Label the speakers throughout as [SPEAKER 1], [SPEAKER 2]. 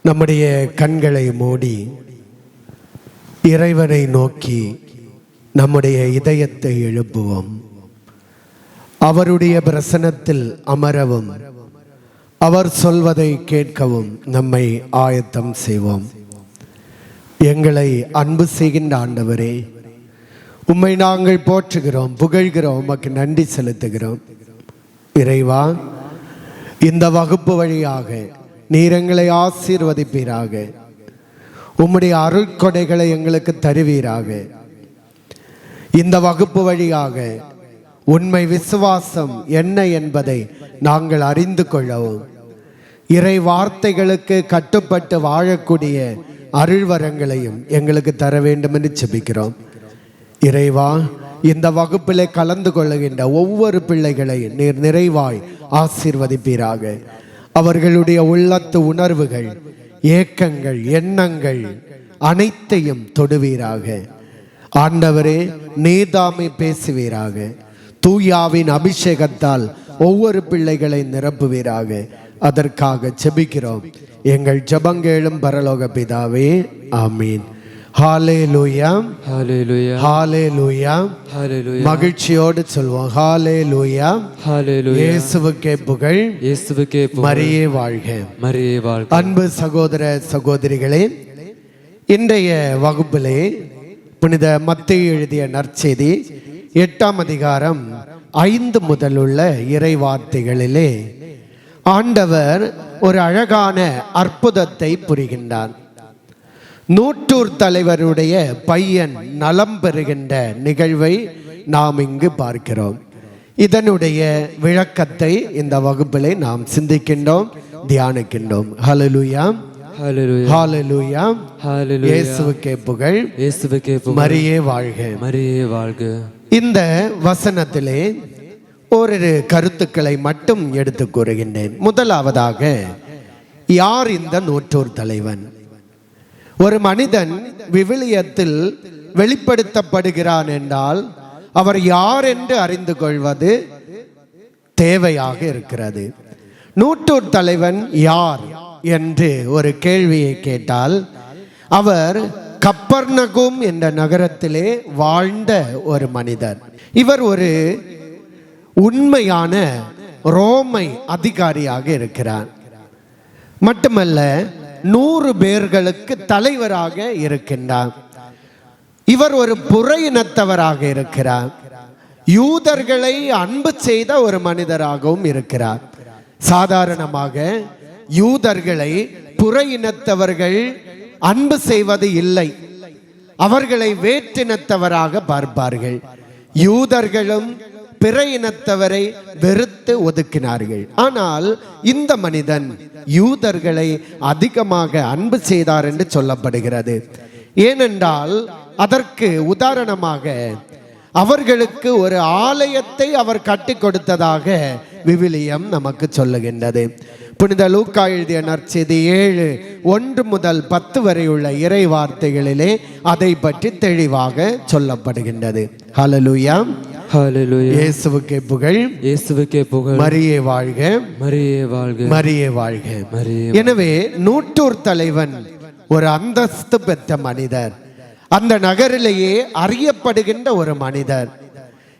[SPEAKER 1] நம்முடைய கண்களை மூடி இறைவனை நோக்கி நம்முடைய இதயத்தை எழுப்புவோம். அவருடைய பிரசன்னத்தில் அமரவும் அவர் சொல்வதை கேட்கவும் நம்மை ஆயத்தம் செய்வோம். எங்களை அன்பு செய்கின்ற ஆண்டவரே, உம்மை நாங்கள் போற்றுகிறோம், புகழ்கிறோம், உமக்கு நன்றி செலுத்துகிறோம். இறைவா, இந்த வகுப்பு வழியாக நீர் எங்களை ஆசீர்வதிப்பீராக. உம்முடைய அருட்கொடைகளை எங்களுக்கு தருவீராக. இந்த வகுப்பு வழியாக உண்மை விசுவாசம் என்ன என்பதை நாங்கள் அறிந்து கொள்ளவும், இறை வார்த்தைகளுக்கு கட்டுப்பட்டு வாழக்கூடிய அருள்வரங்களையும் எங்களுக்கு தர வேண்டும் என்று செபிக்கிறோம். இறைவா, இந்த வகுப்பிலே கலந்து கொள்ளுகின்ற ஒவ்வொரு பிள்ளைகளையும் நீர் நிறைவாய் ஆசீர்வதிப்பீராக. அவர்களுடைய உள்ளத்து உணர்வுகள், ஏக்கங்கள், எண்ணங்கள் அனைத்தையும் தொடுவீராக. ஆண்டவரே, நீதாமை பேசுவீராக. தூயாவின் அபிஷேகத்தால் ஒவ்வொரு பிள்ளைகளை நிரப்புவீராக. அதற்காக செபிக்கிறோம் எங்கள் ஜெபங்கேளும் பரலோக பிதாவே, ஆமீன். ஹalleluya,
[SPEAKER 2] ஹalleluya,
[SPEAKER 1] ஹalleluya,
[SPEAKER 2] ஹalleluya.
[SPEAKER 1] மகிழ்ச்சியோடு சொல்வோம் ஹalleluya,
[SPEAKER 2] ஹalleluya.
[SPEAKER 1] இயேசுவுக்கே புகழ்,
[SPEAKER 2] இயேசுவுக்கே புகழ்.
[SPEAKER 1] மரியே வாழ்க,
[SPEAKER 2] மரியே வாழ்க.
[SPEAKER 1] அன்பு சகோதர சகோதரிகளே, இன்றைய வகுப்பிலே புனித மத்தேயு எழுதிய நற்செய்தி 8ஆம் அதிகாரம் 5 முதல் உள்ள இறை வார்த்தைகளிலே ஆண்டவர் ஒரு அழகான அற்புதத்தை புரிகின்றார். நூற்றூர் தலைவருடைய பையன் நலம் பெறுகின்ற நிகழ்வை நாம் இங்கு பார்க்கிறோம். இதனுடைய விளக்கத்தை இந்த வகுப்பிலே நாம் சிந்திக்கின்றோம், தியானிக்கின்றோம். ஹல்லேலூயா,
[SPEAKER 2] ஹalleluya,
[SPEAKER 1] ஹalleluya,
[SPEAKER 2] ஹalleluya.
[SPEAKER 1] இயேசுவுக்கே புகழ்,
[SPEAKER 2] இயேசுவுக்கே புகழ்.
[SPEAKER 1] மரியே வாழ்க,
[SPEAKER 2] மரியே வாழ்க.
[SPEAKER 1] இந்த வசனத்திலே ஓரிரு கருத்துக்களை மட்டும் எடுத்து கூறுகின்றேன். முதலாவதாக, யார் இந்த நூற்றூர் தலைவன்? ஒரு மனிதன் விவிலியத்தில் வெளிப்படுத்தப்படுகிறான் என்றால் அவர் யார் என்று அறிந்து கொள்வது தேவையாக இருக்கிறது. நூற்றூர் தலைவன் யார் என்று ஒரு கேள்வியை கேட்டால், அவர் கப்பர்நகும் என்ற நகரத்திலே வாழ்ந்த ஒரு மனிதர். இவர் ஒரு உண்மையான ரோமை அதிகாரியாக இருக்கிறார். மட்டுமல்ல, 100 பேர்களுக்கு தலைவராக இருக்கின்றார். இவர் ஒரு புற இனத்தவராக இருக்கிறார். யூதர்களை அன்பு செய்த ஒரு மனிதராகவும் இருக்கிறார். சாதாரணமாக யூதர்களை புற இனத்தவர்கள் அன்பு செய்வது இல்லை, அவர்களை வேற்றினத்தவராக பார்ப்பார்கள். யூதர்களும் பிற இனத்தவரை வெறுத்து ஒதுக்கினார்கள். ஆனால் இந்த மனிதன் யூதர்களை அதிகமாக அன்பு செய்தார் என்று சொல்லப்படுகிறது. ஏனென்றால் அதற்கு உதாரணமாக அவர்களுக்கு ஒரு ஆலயத்தை அவர் கட்டி கொடுத்ததாக விவிலியம் நமக்கு சொல்லுகின்றது. புனித லூக்கா எழுதிய நற்செய்தி 7:1 முதல் 10 வரை உள்ள இறை வார்த்தைகளிலே அதை பற்றி தெளிவாக சொல்லப்படுகின்றது. ஹல்லேலூயா,
[SPEAKER 2] ஹalleluya.
[SPEAKER 1] இயேசுவுக்கே புகழ்,
[SPEAKER 2] இயேசுவுக்கே புகழ்.
[SPEAKER 1] மரியே வாழ்க,
[SPEAKER 2] மரியே வாழ்க,
[SPEAKER 1] மரியே வாழ்க.
[SPEAKER 2] மரியே.
[SPEAKER 1] எனவே நூற்றூர் தலைவன் ஒரு அந்தஸ்து பெற்ற மனிதர், அந்த நகரிலேயே அறியப்படுகின்ற ஒரு மனிதர்,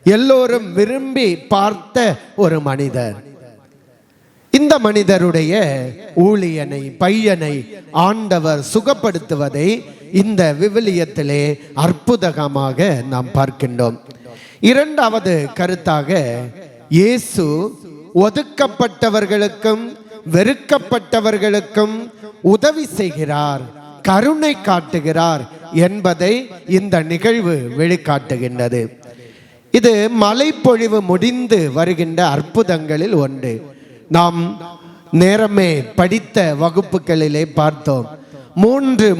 [SPEAKER 1] எல்லோரும் விரும்பி பார்த்த ஒரு மனிதர். இந்த மனிதருடைய ஊழியனை, பையனை ஆண்டவர் சுகப்படுத்துவதை இந்த விவிலியத்திலே அற்புதமாக நாம் பார்க்கின்றோம். இரண்டாவது கருத்தாக, இயேசு ஒதுக்கப்பட்டவர்களுக்கும் வெறுக்கப்பட்டவர்களுக்கும் உதவி செய்கிறார், கருணை காட்டுகிறார் என்பதை இந்த நிகழ்வு வெளிக்காட்டுகின்றது. இது மழைப்பொழிவு முடிந்து வருகின்ற அற்புதங்களில் ஒன்று. நாம் நேரமே படித்த வகுப்புகளிலே பார்த்தோம்.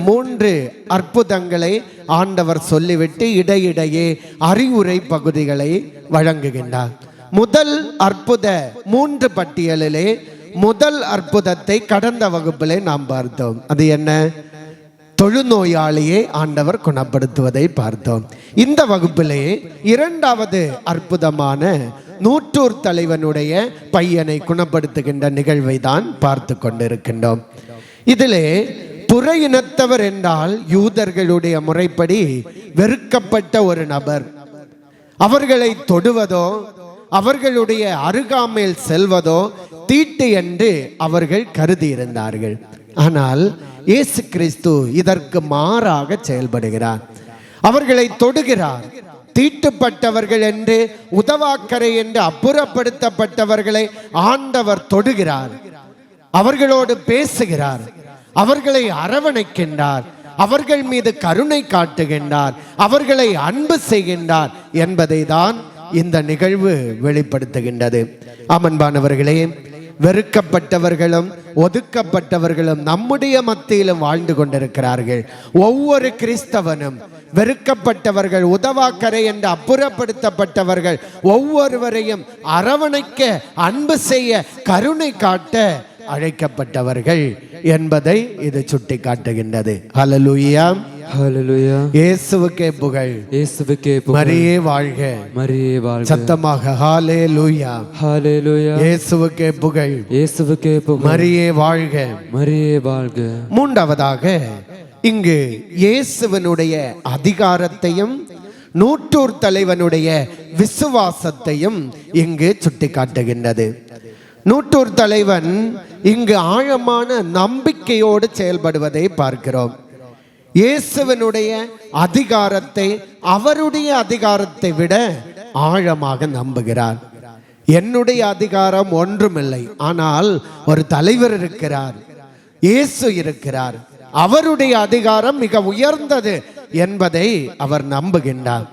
[SPEAKER 1] மூன்று அற்புதங்களை ஆண்டவர் சொல்லிவிட்டு இடையிடையே அறிவுரை பகுதிகளை வழங்குகின்றார். முதல் அற்புத 3 பட்டியலிலே முதல் அற்புதத்தை கடந்த வகுப்பிலே நாம் பார்த்தோம். அது என்ன? தொழுநோயாளியை ஆண்டவர் குணப்படுத்துவதை பார்த்தோம். இந்த வகுப்பிலே இரண்டாவது அற்புதமான நூற்றூர் தலைவனுடைய பையனை குணப்படுத்துகின்ற நிகழ்வை தான் பார்த்து கொண்டிருக்கின்றோம். இதிலே புற இனத்தவர் என்றால் யூதர்களுடைய முறைப்படி வெறுக்கப்பட்ட ஒரு நபர். அவர்களை தொடுவதோ அவர்களுடைய அருகாமையில் செல்வதோ தீட்டு என்று அவர்கள் கருதி இருந்தார்கள். ஆனால் இயேசு கிறிஸ்து இதற்கு மாறாக செயல்படுகிறார். அவர்களை தொடுகிறார். தீட்டுப்பட்டவர்கள் என்று, உதவாக்கரை என்று அப்புறப்படுத்தப்பட்டவர்களை ஆண்டவர் தொடுகிறார். அவர்களோடு பேசுகிறார். அவர்களை அரவணைக்கின்றார். அவர்கள் மீது கருணை காட்டுகின்றார். அவர்களை அன்பு செய்கின்றார் என்பதை தான் இந்த நிகழ்வு வெளிப்படுத்துகின்றது. அன்பானவர்களே, வெறுக்கப்பட்டவர்களும் ஒதுக்கப்பட்டவர்களும் நம்முடைய மத்தியிலும் வாழ்ந்து கொண்டிருக்கிறார்கள். ஒவ்வொரு கிறிஸ்தவனும் வெறுக்கப்பட்டவர்கள், உதவாக்கரை என்று அப்புறப்படுத்தப்பட்டவர்கள் ஒவ்வொருவரையும் அரவணைக்க, அன்பு செய்ய, கருணை காட்ட அழைக்கப்பட்டவர்கள் என்பதை இது சுட்டி காட்டுகின்றது. ஹல்லேலூயா,
[SPEAKER 2] ஹல்லேலூயா.
[SPEAKER 1] இயேசுவுக்கே புகழ்,
[SPEAKER 2] இயேசுவுக்கே புகழ்.
[SPEAKER 1] மரியே வாழ்க,
[SPEAKER 2] மரியே வாழ்க.
[SPEAKER 1] சத்தமாக ஹல்லேலூயா,
[SPEAKER 2] ஹல்லேலூயா.
[SPEAKER 1] இயேசுவுக்கே புகழ்,
[SPEAKER 2] இயேசுவுக்கே புகழ்.
[SPEAKER 1] மரியே வாழ்க,
[SPEAKER 2] மரியே வாழ்க.
[SPEAKER 1] மூன்றாவதாக இங்கு இயேசுவினுடைய அதிகாரத்தையும் நூற்றூர் தலைவனுடைய விசுவாசத்தையும் இங்கு சுட்டி காட்டுகின்றது. நூற்றூர் தலைவன் இங்கு ஆழமான நம்பிக்கையோடு செயல்படுவதை பார்க்கிறோம். இயேசுவினுடைய அதிகாரத்தை அவருடைய அதிகாரத்தை விட ஆழமாக நம்புகிறார். என்னுடைய அதிகாரம் ஒன்றுமில்லை, ஆனால் ஒரு தலைவர் இருக்கிறார், இயேசு இருக்கிறார், அவருடைய அதிகாரம் மிக உயர்ந்தது என்பதை அவர் நம்புகின்றார்.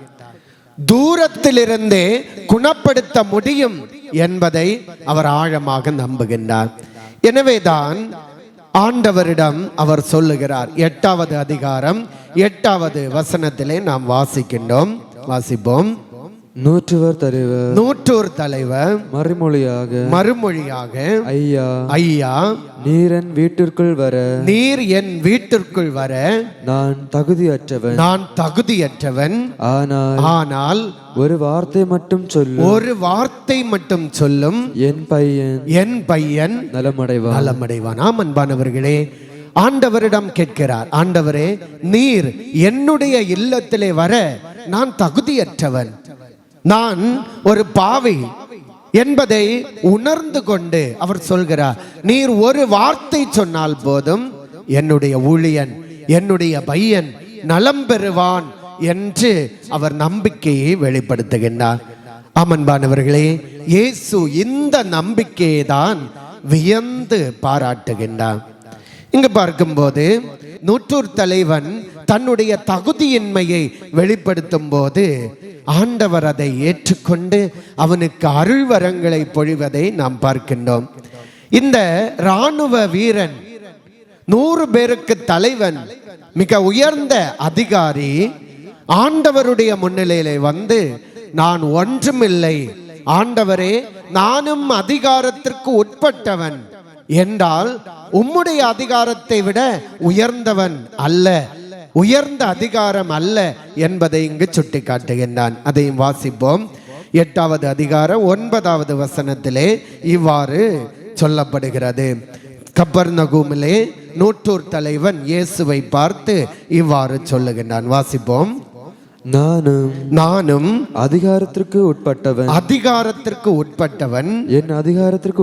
[SPEAKER 1] தூரத்திலிருந்தே குணப்படுத்த முடியும் என்பதை அவர் ஆழமாக நம்புகின்றார். எனவேதான் ஆண்டவரிடம் அவர் சொல்லுகிறார். 8வது அதிகாரம் 8வது வசனத்திலே நாம் வாசிப்போம். நூற்றூர் தலைவர் மறுமொழியாக ஐயா,
[SPEAKER 2] நீர் என் வீட்டிற்குள் வர நான் தகுதியற்றவன். ஆனால் ஒரு வார்த்தை மட்டும் சொல்லும், என் பையன் நலமடைவான். அன்பானவர்களே, ஆண்டவரிடம் கேட்கிறார், ஆண்டவரே, நீர் என்னுடைய இல்லத்திலே வர நான் தகுதியற்றவன், நான் ஒரு பாவி என்பதை உணர்ந்து கொண்டு அவர் சொல்கிறார், நீர் ஒரு வார்த்தை சொன்னால் போதும், என்னுடைய ஊழியன், என்னுடைய பையன் நலம் பெறுவான் என்று அவர் நம்பிக்கையை வெளிப்படுத்துகின்றார். அன்பானவர்களே, இயேசு இந்த நம்பிக்கையை தான் வியந்து பாராட்டுகின்றார். இங்கு பார்க்கும்போது நூற்றூர் தலைவன் தன்னுடைய தகுதியின்மையை வெளிப்படுத்தும் போது ஆண்டவர் அதை ஏற்றுக்கொண்டு அவனுக்கு அருள் வரங்களை பொழிவதை நாம் பார்க்கின்றோம். இந்த இராணுவ வீரன், 100 பேருக்கு தலைவன், மிக உயர்ந்த அதிகாரி ஆண்டவருடைய முன்னிலையிலே வந்து, நான் ஒன்றுமில்லை ஆண்டவரே, நானும் அதிகாரத்திற்கு உட்பட்டவன் என்றால் உம்முடைய அதிகாரத்தை விட உயர்ந்தவன் அல்ல, உயர்ந்த அதிகாரம் அல்ல என்பதை இங்கு சுட்டி காட்டுகின்றான். அதையும் வாசிப்போம். 8வது அதிகாரம் 9வது வசனத்திலே இவ்வாறு சொல்லப்படுகிறது. கப்பர்நகூமிலே நூற்றூர் தலைவன் இயேசுவை பார்த்து இவ்வாறு சொல்லுகின்றான். வாசிப்போம். நானும் அதிகாரத்திற்கு உட்பட்டவன், என் அதிகாரத்திற்கு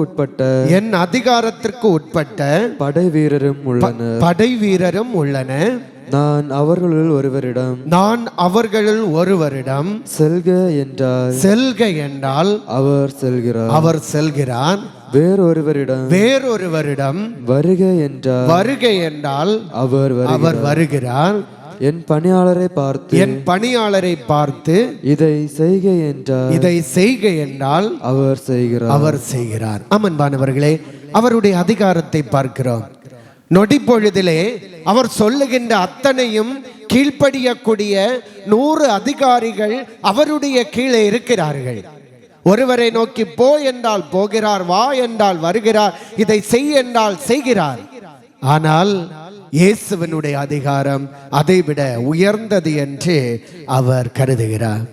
[SPEAKER 2] உட்பட்ட படை வீரரும் உள்ளன. நான் அவர்களுள் ஒருவரிடம் செல்க என்றால் அவர் செல்கிறார். வேறொருவரிடம் வருக என்றால் அவர் வருகிறார். என் பணியாளரை பார்த்து இதை செய்க என்றால் அவர் செய்கிறார். அன்பானவர்களே, அவருடைய அதிகாரத்தை பார்க்கிறோம். நொடி பொழுதிலே அவர் சொல்லுகின்ற அத்தனையும் கீழ்ப்படியக்கூடிய 100 அதிகாரிகள் அவருடைய கீழே இருக்கிறார்கள். ஒருவரை நோக்கி போ என்றால் போகிறார், வா என்றால் வருகிறார், இதை செய் என்றால் செய்கிறார். ஆனால் இயேசுவினுடைய அதிகாரம் அதைவிட உயர்ந்தது என்று அவர் கருதுகிறார்.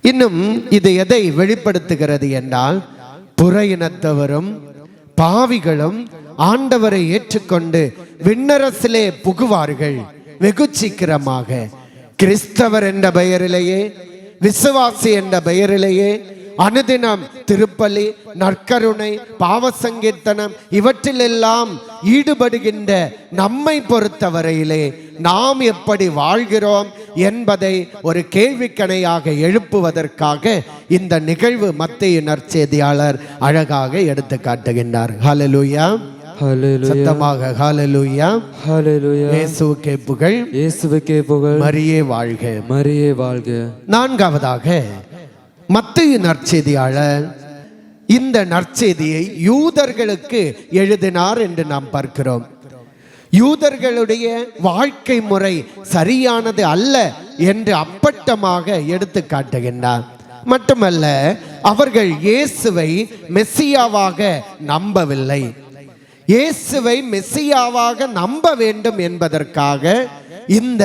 [SPEAKER 2] இன்னும் இது எதை வெளிப்படுத்துகிறது என்றால், புற இனத்தவரும் பாவிகளும்
[SPEAKER 1] ஆண்டவரை ஏற்றுக்கொண்டு விண்ணரசிலே புகுவார்கள் வெகு சீக்கிரமாக. கிறிஸ்தவர் என்ற பெயரிலேயே, விசுவாசி என்ற பெயரிலேயே அனுதினம் திருப்பலி, நற்கருணை, பாவ சங்கீர்த்தனம் இவற்றிலெல்லாம் ஈடுபடுகின்ற நம்மை பொறுத்தவரையிலே நாம் எப்படி வாழ்கிறோம் என்பதை ஒரு கேள்விக்கணையாக எழுப்புவதற்காக இந்த நிகழ்வு மத்தேயு நற்செய்தியாளர் அழகாக எடுத்து காட்டுகின்றார். ஹல்லேலூயா, சத்தமாக ஹல்லேலூயா, ஹல்லேலூயா. இயேசுவுக்கே புகழ், இயேசுவுக்கே புகழ். மரியே வாழ்க, மரியே வாழ்க. நான்காவதாக மத்தேயு நற்செய்தியாளர் இந்த நற்செய்தியை யூதர்களுக்கு எழுதினார் என்று நாம் பார்க்கிறோம். யூதர்களுடைய வாழ்க்கை முறை சரியானது அல்ல என்று அப்பட்டமாக எடுத்து காட்டுகின்றார். மட்டுமல்ல, அவர்கள் இயேசுவை மெசியாவாக நம்பவில்லை. இயேசுவை மெசியாவாக நம்ப வேண்டும் என்பதற்காக இந்த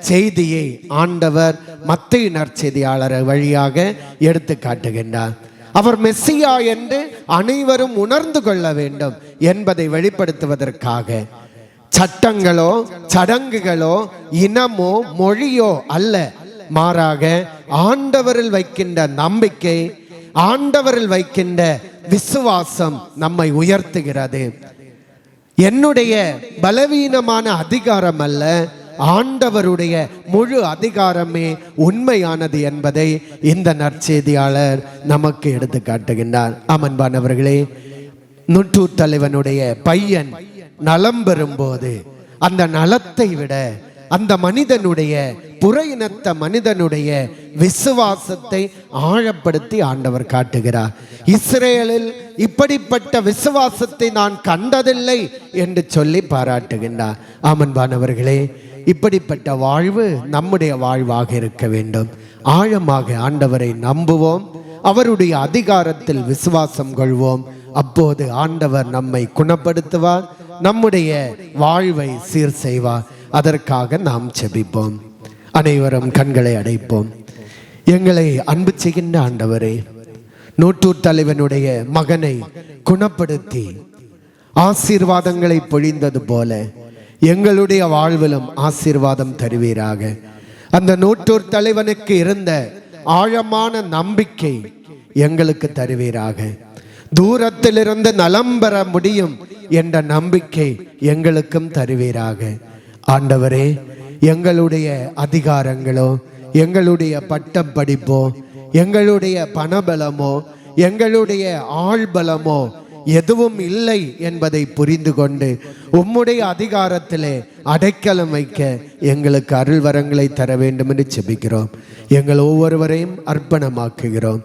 [SPEAKER 1] செய்தியை ஆண்டவர் மத்தேயு நற்செய்தியாளர் வழியாக எடுத்து காட்டுகின்றார். அவர் மெசியா என்று அனைவரும் உணர்ந்து கொள்ள வேண்டும் என்பதை வெளிப்படுத்துவதற்காக சட்டங்களோ சடங்குகளோ இனமோ மொழியோ அல்ல, மாறாக ஆண்டவரில் வைக்கின்ற நம்பிக்கை, ஆண்டவரில் வைக்கின்ற விசுவாசம் நம்மை உயர்த்துகிறது. என்னுடைய பலவீனமான அதிகாரம் அல்ல, ஆண்டவருடைய முழு அதிகாரமே உண்மையானது என்பதை இந்த நற்செய்தியாளர் நமக்கு எடுத்து காட்டுகின்றார். அமன்பானவர்களே, நுற்றூர் தலைவனுடைய பையன் நலம் பெறும்போது அந்த நலத்தை விட அந்த மனிதனுடைய புற இனத்த மனிதனுடைய விசுவாசத்தை ஆழப்படுத்தி ஆண்டவர் காட்டுகிறார். இஸ்ரேலில் இப்படிப்பட்ட விசுவாசத்தை நான் கண்டதில்லை என்று சொல்லி பாராட்டுகின்றார். ஆமன்பானவர்களே, இப்படிப்பட்ட வாழ்வு நம்முடைய வாழ்வாக இருக்க வேண்டும். ஆழமாக ஆண்டவரை நம்புவோம், அவருடைய அதிகாரத்தில் விசுவாசம் கொள்வோம். அப்போது ஆண்டவர் நம்மை குணப்படுத்துவார், நம்முடைய வாழ்வை சீர் செய்வார். அதற்காக நாம் செபிப்போம். அனைவரும் கண்களை அடைப்போம். எங்களை அன்பு செய்கின்ற ஆண்டவரே, நூற்றூர் தலைவனுடைய மகனை குணப்படுத்தி ஆசீர்வாதங்களை பொழிந்தது போல எங்களுடைய வாழ்விலும் ஆசீர்வாதம் தருவீராக. அந்த நூற்றூர் தலைவனுக்கு இருந்த ஆழமான நம்பிக்கை எங்களுக்கு தருவீராக. தூரத்திலிருந்து நலம் பெற முடியும் என்ற நம்பிக்கை எங்களுக்கும் தருவீராக. ஆண்டவரே, எங்களுடைய அதிகாரங்களோ, எங்களுடைய பட்டம் படிப்போ, எங்களுடைய பணபலமோ, எங்களுடைய ஆள்பலமோ எதுவும் இல்லை என்பதை புரிந்து கொண்டு உம்முடைய அதிகாரத்திலே அடைக்கலம் வைக்க எங்களுக்கு அருள் வரங்களை தர வேண்டும் என்று செபிக்கிறோம். எங்கள் ஒவ்வொருவரையும் அர்ப்பணமாக்குகிறோம்.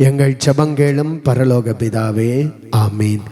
[SPEAKER 1] எங்கள் ஜெபங்கேளும் பரலோக பிதாவே, ஆமீன்.